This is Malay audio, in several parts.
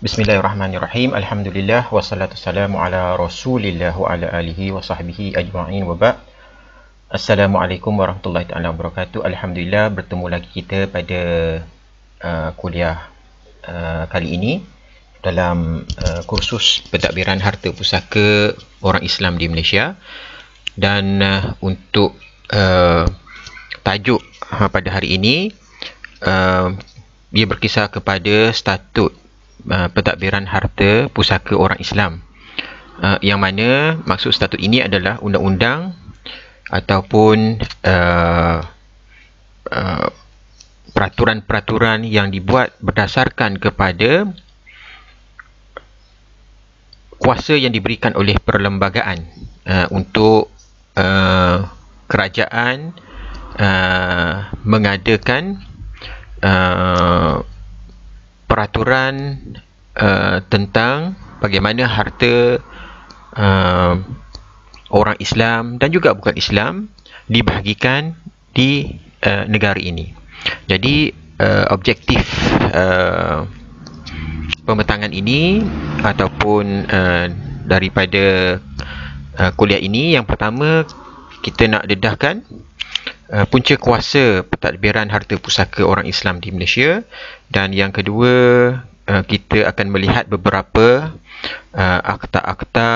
Bismillahirrahmanirrahim. Alhamdulillah wassalatu wassalamu ala Rasulillah wa ala alihi wa sahbihi ajma'in wa ba'd. Assalamualaikum warahmatullahi taala wabarakatuh. Alhamdulillah bertemu lagi kita pada kuliah kali ini dalam kursus pentadbiran harta pusaka orang Islam di Malaysia. Dan untuk tajuk pada hari ini dia berkisar kepada statut pentadbiran harta pusaka orang Islam, yang mana maksud statut ini adalah undang-undang ataupun peraturan-peraturan yang dibuat berdasarkan kepada kuasa yang diberikan oleh perlembagaan untuk kerajaan mengadakan peraturan tentang bagaimana harta orang Islam dan juga bukan Islam dibahagikan di negara ini. Jadi objektif pembentangan ini ataupun daripada kuliah ini, yang pertama kita nak dedahkan punca kuasa pentadbiran harta pusaka orang Islam di Malaysia, dan yang kedua kita akan melihat beberapa akta-akta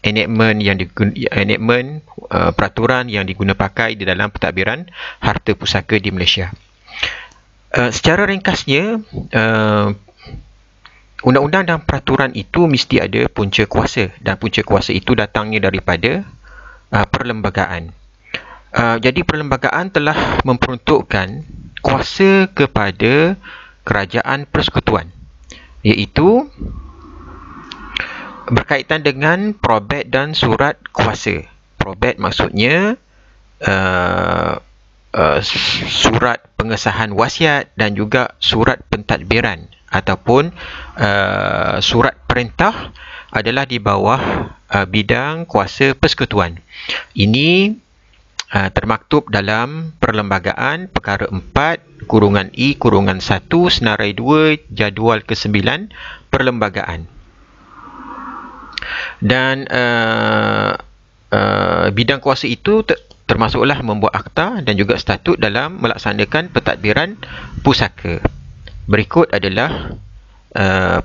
enactment peraturan yang diguna pakai di dalam pentadbiran harta pusaka di Malaysia. Secara ringkasnya, undang-undang dan peraturan itu mesti ada punca kuasa, dan punca kuasa itu datangnya daripada perlembagaan. Jadi perlembagaan telah memperuntukkan kuasa kepada kerajaan persekutuan, iaitu berkaitan dengan probate dan surat kuasa. Probate maksudnya surat pengesahan wasiat, dan juga surat pentadbiran ataupun surat perintah adalah di bawah bidang kuasa persekutuan. Ini termaktub dalam Perlembagaan Perkara 4/I/1 Senarai 2 Jadual ke-9 Perlembagaan. Dan bidang kuasa itu termasuklah membuat akta dan juga statut dalam melaksanakan pentadbiran pusaka. Berikut adalah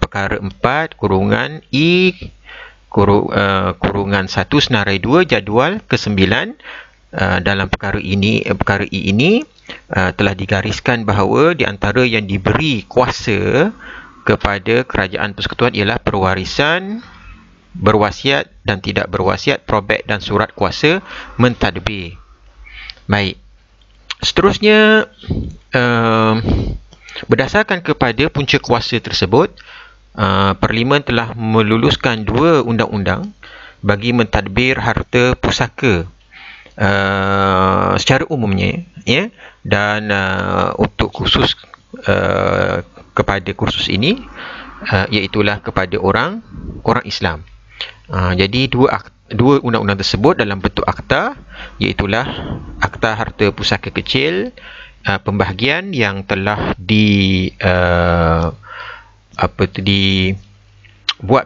Perkara 4/I/1 Senarai 2 Jadual ke-9. Dalam perkara I ini telah digariskan bahawa di antara yang diberi kuasa kepada kerajaan persekutuan ialah perwarisan, berwasiat dan tidak berwasiat, probate dan surat kuasa mentadbir. Baik. Seterusnya, berdasarkan kepada punca kuasa tersebut, Parlimen telah meluluskan 2 undang-undang bagi mentadbir harta pusaka secara umumnya, ya. Dan untuk khusus kepada kursus ini, iaitulah kepada orang Islam. Jadi dua undang-undang tersebut dalam bentuk akta, iaitulah Akta Harta Pusaka Kecil Pembahagian yang telah dibuat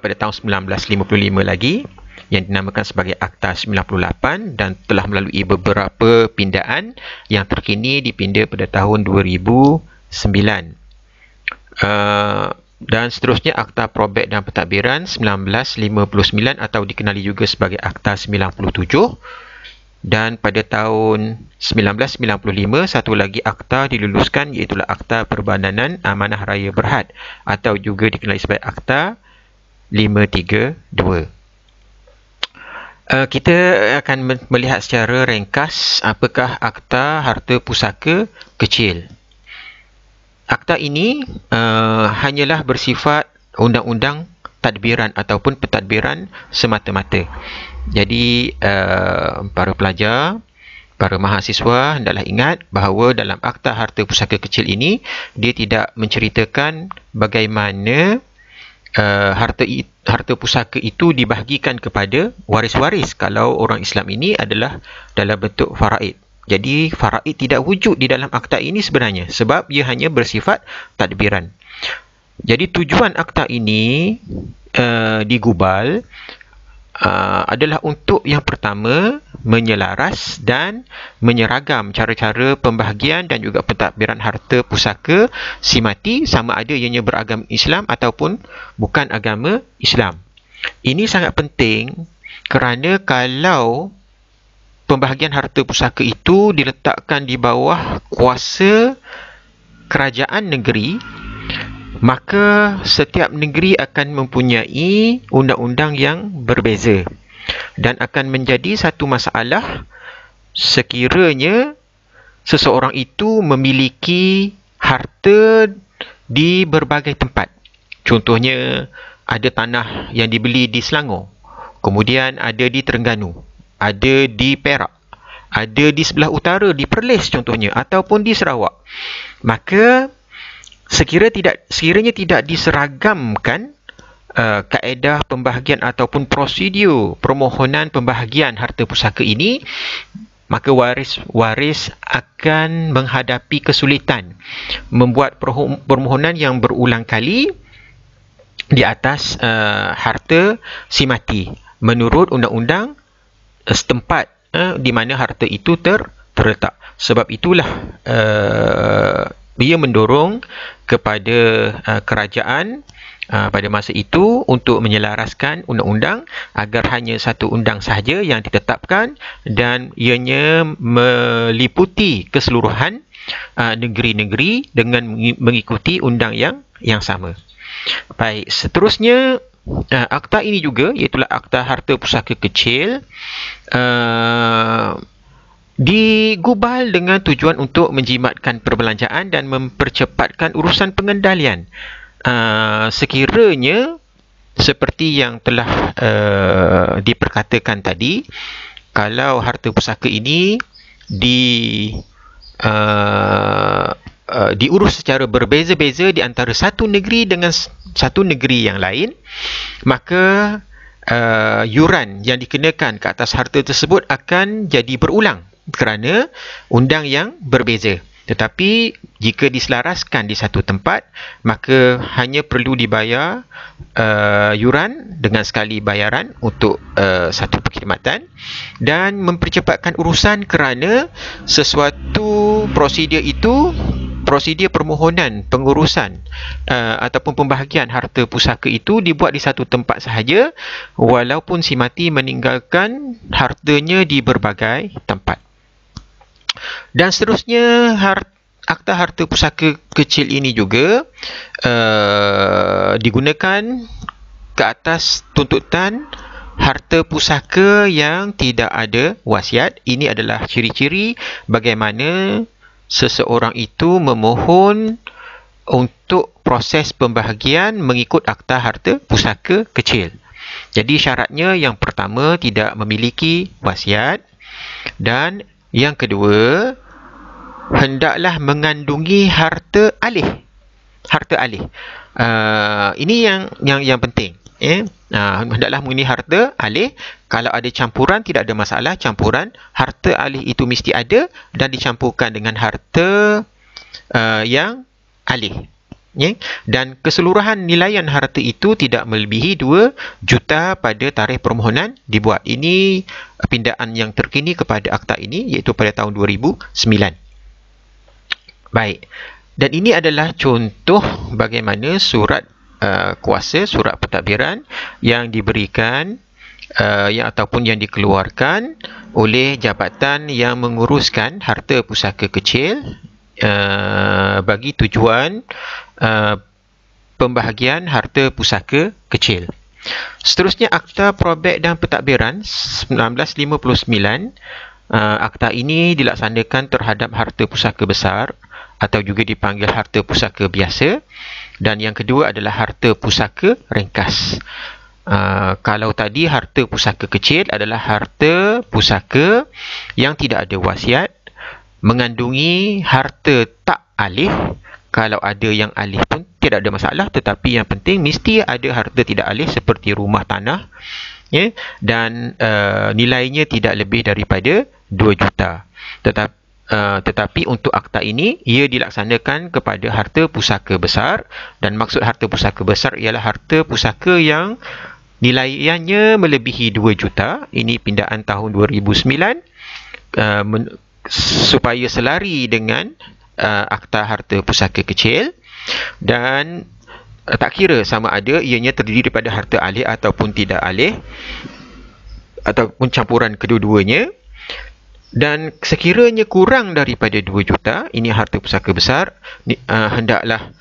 pada tahun 1955 lagi, yang dinamakan sebagai Akta 98, dan telah melalui beberapa pindaan. Yang terkini dipinda pada tahun 2009. Dan seterusnya Akta Probate dan Pentadbiran 1959 atau dikenali juga sebagai Akta 97. Dan pada tahun 1995 satu lagi akta diluluskan, iaitu Akta Perbadanan Amanah Raya Berhad atau juga dikenali sebagai Akta 532. Kita akan melihat secara ringkas apakah Akta Harta Pusaka Kecil. Akta ini hanyalah bersifat undang-undang tadbiran ataupun pentadbiran semata-mata. Jadi para pelajar, para mahasiswa hendaklah ingat bahawa dalam Akta Harta Pusaka Kecil ini, dia tidak menceritakan bagaimana harta pusaka itu dibahagikan kepada waris-waris kalau orang Islam ini adalah dalam bentuk faraid. Jadi faraid tidak wujud di dalam akta ini sebenarnya, sebab ia hanya bersifat tadbiran. Jadi tujuan akta ini digubal adalah untuk yang pertama menyelaras dan menyeragam cara-cara pembahagian dan juga pentadbiran harta pusaka si mati, sama ada ianya beragama Islam ataupun bukan agama Islam. Ini sangat penting kerana kalau pembahagian harta pusaka itu diletakkan di bawah kuasa kerajaan negeri, maka setiap negeri akan mempunyai undang-undang yang berbeza dan akan menjadi satu masalah sekiranya seseorang itu memiliki harta di berbagai tempat. Contohnya, ada tanah yang dibeli di Selangor, kemudian ada di Terengganu, ada di Perak, ada di sebelah utara di Perlis contohnya, ataupun di Sarawak. Maka sekiranya tidak diseragamkan kaedah pembahagian ataupun prosedur permohonan pembahagian harta pusaka ini, maka waris akan menghadapi kesulitan membuat permohonan yang berulang kali di atas harta si mati menurut undang-undang setempat di mana harta itu terletak. Sebab itulah ia mendorong kepada kerajaan pada masa itu untuk menyelaraskan undang-undang agar hanya satu undang sahaja yang ditetapkan dan ianya meliputi keseluruhan negeri-negeri dengan mengikuti undang yang sama. Baik, seterusnya akta ini juga, iaitu Akta Harta Pusaka Kecil, digubal dengan tujuan untuk menjimatkan perbelanjaan dan mempercepatkan urusan pengendalian. Sekiranya seperti yang telah diperkatakan tadi, kalau harta pusaka ini diurus secara berbeza-beza di antara satu negeri dengan satu negeri yang lain, maka yuran yang dikenakan ke atas harta tersebut akan jadi berulang kerana undang yang berbeza. Tetapi jika diselaraskan di satu tempat, maka hanya perlu dibayar yuran dengan sekali bayaran untuk satu perkhidmatan, dan mempercepatkan urusan kerana sesuatu prosedur itu, prosedur permohonan pengurusan ataupun pembahagian harta pusaka itu dibuat di satu tempat sahaja, walaupun si mati meninggalkan hartanya di berbagai tempat. Dan seterusnya, Akta Harta Pusaka Kecil ini juga digunakan ke atas tuntutan harta pusaka yang tidak ada wasiat. Ini adalah ciri-ciri bagaimana seseorang itu memohon untuk proses pembahagian mengikut Akta Harta Pusaka Kecil. Jadi syaratnya, yang pertama, tidak memiliki wasiat, dan yang kedua, hendaklah mengandungi harta alih. Harta alih. Ini yang penting. Hendaklah mengandungi harta alih. Kalau ada campuran, tidak ada masalah. Campuran harta alih itu mesti ada dan dicampurkan dengan harta yang alih. Dan keseluruhan nilaian harta itu tidak melebihi 2 juta pada tarikh permohonan dibuat. Ini pindaan yang terkini kepada akta ini, iaitu pada tahun 2009. Baik, dan ini adalah contoh bagaimana surat kuasa, surat pentadbiran yang diberikan ataupun yang dikeluarkan oleh jabatan yang menguruskan harta pusaka kecil bagi tujuan pembahagian harta pusaka kecil. Seterusnya, Akta Probek dan Pentadbiran 1959. Akta ini dilaksanakan terhadap harta pusaka besar atau juga dipanggil harta pusaka biasa, dan yang kedua adalah harta pusaka ringkas. Kalau tadi harta pusaka kecil adalah harta pusaka yang tidak ada wasiat, mengandungi harta tak alih. Kalau ada yang alih pun tidak ada masalah, tetapi yang penting mesti ada harta tidak alih seperti rumah, tanah, dan nilainya tidak lebih daripada 2 juta. tetapi untuk akta ini ia dilaksanakan kepada harta pusaka besar, dan maksud harta pusaka besar ialah harta pusaka yang nilaiannya melebihi 2 juta. Ini pindaan tahun 2009 supaya selari dengan akta harta pusaka kecil, dan tak kira sama ada ianya terdiri daripada harta alih ataupun tidak alih ataupun campuran kedua-duanya. Dan sekiranya kurang daripada 2 juta, ini harta pusaka besar, hendaklah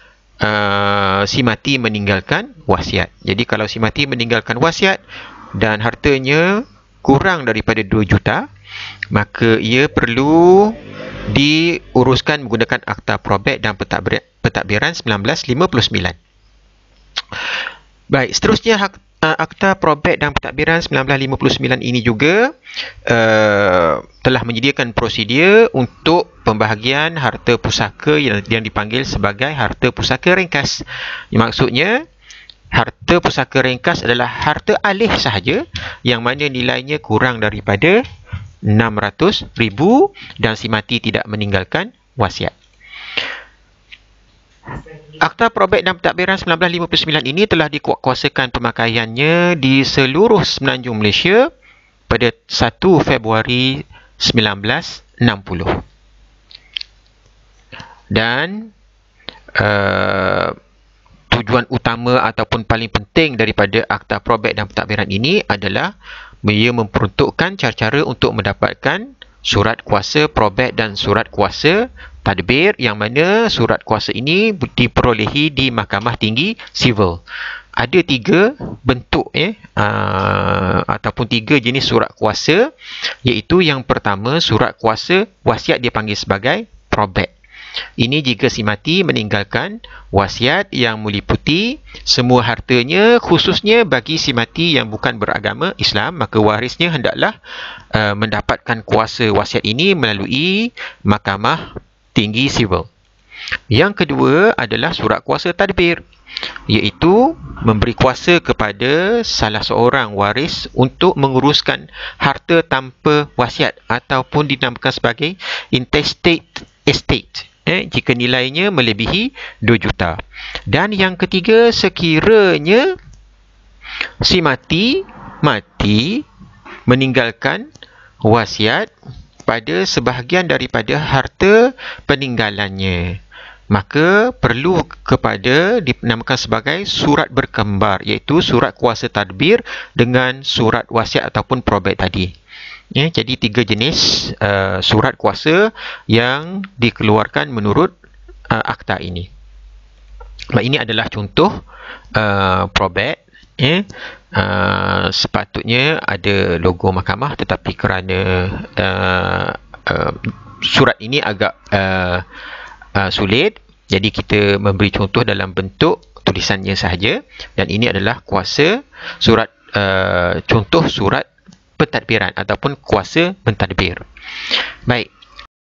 si mati meninggalkan wasiat. Jadi kalau si mati meninggalkan wasiat dan hartanya kurang daripada 2 juta, maka ia perlu diuruskan menggunakan akta probate dan pentadbiran 1959. Baik, seterusnya akta probate dan pentadbiran 1959 ini juga telah menyediakan prosedur untuk pembahagian harta pusaka yang dipanggil sebagai harta pusaka ringkas. Maksudnya, harta pusaka ringkas adalah harta alih sahaja yang mana nilainya kurang daripada 600,000 dan si mati tidak meninggalkan wasiat. Akta probate dan pentadbiran 1959 ini telah dikuatkuasakan pemakaiannya di seluruh semenanjung Malaysia pada 1 Februari 1960. Dan tujuan utama ataupun paling penting daripada akta probate dan pentadbiran ini adalah ia memperuntukkan cara-cara untuk mendapatkan surat kuasa probate dan surat kuasa tadbir, yang mana surat kuasa ini diperolehi di Mahkamah Tinggi Sivil. Ada 3 bentuk ataupun 3 jenis surat kuasa, iaitu yang pertama surat kuasa wasiat dipanggil sebagai probate. Ini jika si mati meninggalkan wasiat yang meliputi semua hartanya, khususnya bagi si mati yang bukan beragama Islam, maka warisnya hendaklah mendapatkan kuasa wasiat ini melalui Mahkamah Tinggi Sivil. Yang kedua adalah surat kuasa tadbir, iaitu memberi kuasa kepada salah seorang waris untuk menguruskan harta tanpa wasiat ataupun dinamakan sebagai intestate estate jika nilainya melebihi 2 juta. Dan yang ketiga, sekiranya si mati meninggalkan wasiat pada sebahagian daripada harta peninggalannya, maka perlu kepada dinamakan sebagai surat berkembar, iaitu surat kuasa tadbir dengan surat wasiat ataupun probate tadi. Jadi 3 jenis surat kuasa yang dikeluarkan menurut akta ini. Ini adalah contoh probate. Sepatutnya ada logo mahkamah, tetapi kerana surat ini agak sulit, jadi kita memberi contoh dalam bentuk tulisannya sahaja. Dan ini adalah kuasa surat contoh surat pentadbiran ataupun kuasa pentadbir. Baik,